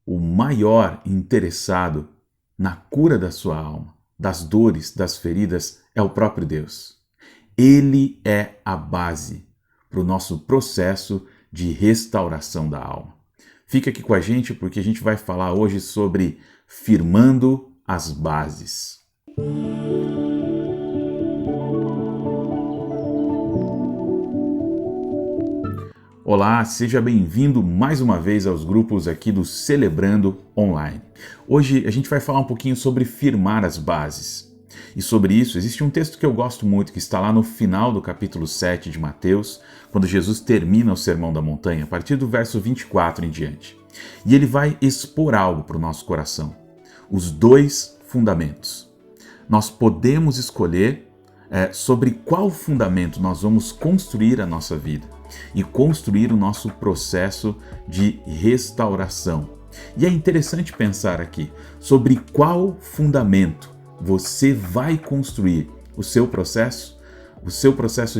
o maior interessado na cura da sua alma, das dores, das feridas, é o próprio Deus. Ele é a base para o nosso processo de restauração da alma. Fica aqui com a gente porque a gente vai falar hoje sobre firmando as bases. Olá, seja bem-vindo mais uma vez aos grupos aqui do Celebrando Online. Hoje a gente vai falar um pouquinho sobre firmar as bases. E sobre isso existe um texto que eu gosto muito, que está lá no final do capítulo 7 de Mateus, quando Jesus termina o Sermão da Montanha, a partir do verso 24 em diante. E ele vai expor algo para o nosso coração. Os dois fundamentos. Nós podemos escolher sobre qual fundamento nós vamos construir a nossa vida e construir o nosso processo de restauração. E é interessante pensar aqui sobre qual fundamento você vai construir o seu processo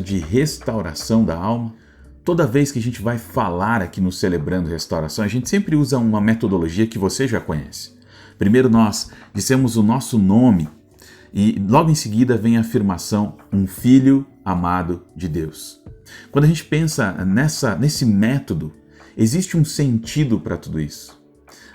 de restauração da alma. Toda vez que a gente vai falar aqui no Celebrando Restauração, a gente sempre usa uma metodologia que você já conhece. Primeiro nós dissemos o nosso nome e logo em seguida vem a afirmação, um filho amado de Deus. Quando a gente pensa nesse método, existe um sentido para tudo isso.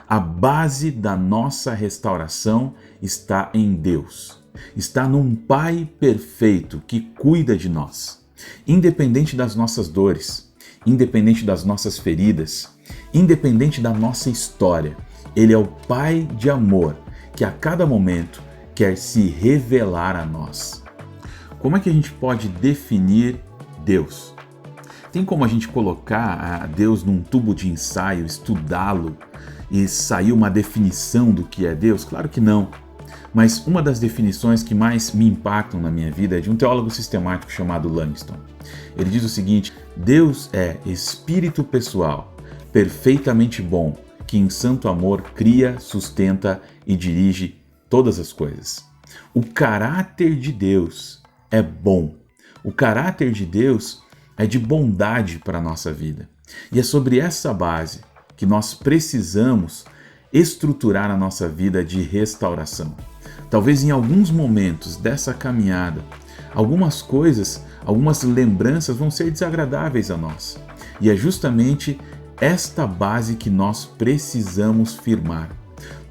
A base da nossa restauração está em Deus. Está num Pai perfeito que cuida de nós. Independente das nossas dores, independente das nossas feridas, independente da nossa história, Ele é o Pai de amor que a cada momento quer se revelar a nós. Como é que a gente pode definir Deus? Tem como a gente colocar Deus num tubo de ensaio, estudá-lo e sair uma definição do que é Deus? Claro que não. Mas uma das definições que mais me impactam na minha vida é de um teólogo sistemático chamado Langston. Ele diz o seguinte: Deus é espírito pessoal, perfeitamente bom, que em santo amor cria, sustenta e dirige todas as coisas. O caráter de Deus é bom. O caráter de Deus é de bondade para a nossa vida. E é sobre essa base que nós precisamos estruturar a nossa vida de restauração. Talvez em alguns momentos dessa caminhada, algumas coisas, algumas lembranças vão ser desagradáveis a nós. E é justamente esta base que nós precisamos firmar.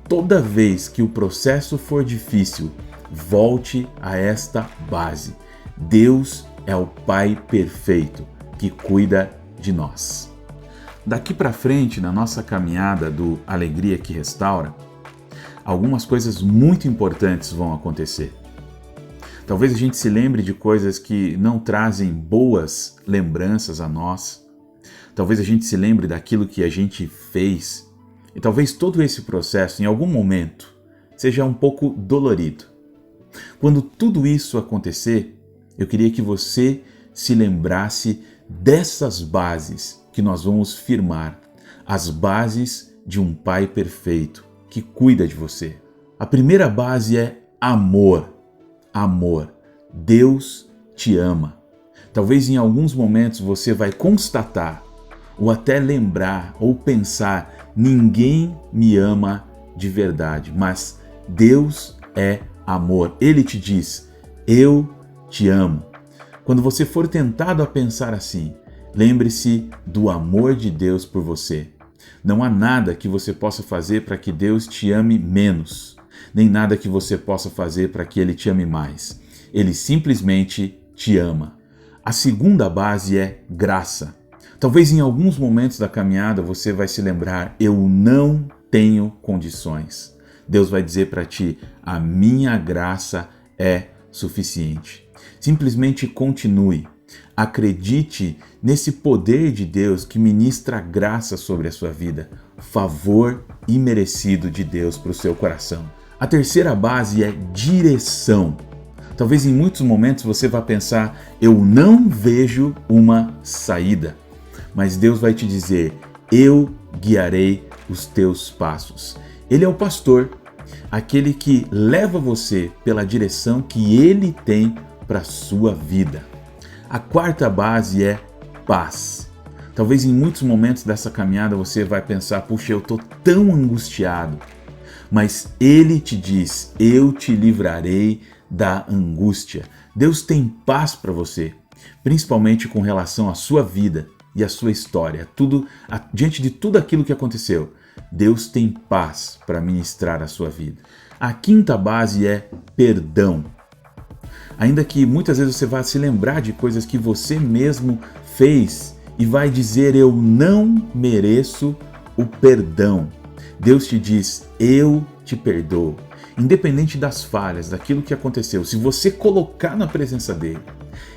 Toda vez que o processo for difícil, volte a esta base. Deus é o Pai perfeito que cuida de nós. Daqui para frente, na nossa caminhada do Alegria que Restaura, algumas coisas muito importantes vão acontecer. Talvez a gente se lembre de coisas que não trazem boas lembranças a nós. Talvez a gente se lembre daquilo que a gente fez. E talvez todo esse processo, em algum momento, seja um pouco dolorido. Quando tudo isso acontecer, eu queria que você se lembrasse dessas bases que nós vamos firmar, as bases de um Pai perfeito que cuida de você. A primeira base é amor. Amor. Deus te ama. Talvez em alguns momentos você vai constatar, ou até lembrar, ou pensar, ninguém me ama de verdade, mas Deus é amor. Ele te diz, eu te amo. Quando você for tentado a pensar assim, lembre-se do amor de Deus por você. Não há nada que você possa fazer para que Deus te ame menos, nem nada que você possa fazer para que Ele te ame mais. Ele simplesmente te ama. A segunda base é graça. Talvez em alguns momentos da caminhada você vai se lembrar, eu não tenho condições. Deus vai dizer para ti, a minha graça é suficiente. Simplesmente continue. Acredite nesse poder de Deus que ministra graça sobre a sua vida, favor imerecido de Deus para o seu coração. A terceira base é direção. Talvez em muitos momentos você vá pensar, eu não vejo uma saída, mas Deus vai te dizer, eu guiarei os teus passos. Ele é o pastor, aquele que leva você pela direção que Ele tem para a sua vida. A quarta base é paz. Talvez em muitos momentos dessa caminhada você vai pensar, puxa, eu estou tão angustiado. Mas Ele te diz, eu te livrarei da angústia. Deus tem paz para você, principalmente com relação à sua vida e à sua história. Diante de tudo aquilo que aconteceu, Deus tem paz para ministrar a sua vida. A quinta base é perdão. Ainda que muitas vezes você vá se lembrar de coisas que você mesmo fez e vai dizer, eu não mereço o perdão. Deus te diz, eu te perdoo. Independente das falhas, daquilo que aconteceu, se você colocar na presença dele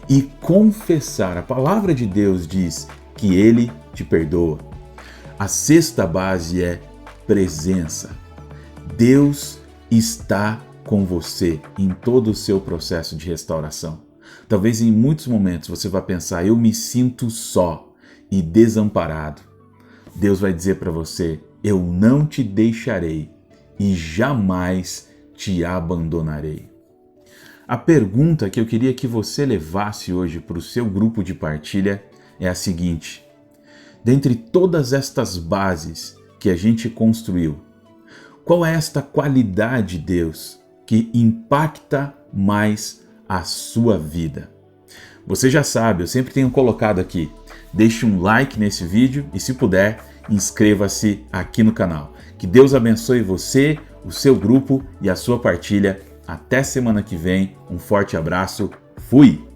e confessar, a palavra de Deus diz que ele te perdoa. A sexta base é presença. Deus está com você em todo o seu processo de restauração. Talvez em muitos momentos você vá pensar, eu me sinto só e desamparado. Deus vai dizer para você, eu não te deixarei e jamais te abandonarei. A pergunta que eu queria que você levasse hoje para o seu grupo de partilha é a seguinte: dentre todas estas bases que a gente construiu, qual é esta qualidade, Deus, que impacta mais a sua vida? Você já sabe, eu sempre tenho colocado aqui, deixe um like nesse vídeo e, se puder, inscreva-se aqui no canal. Que Deus abençoe você, o seu grupo e a sua partilha. Até semana que vem. Um forte abraço. Fui!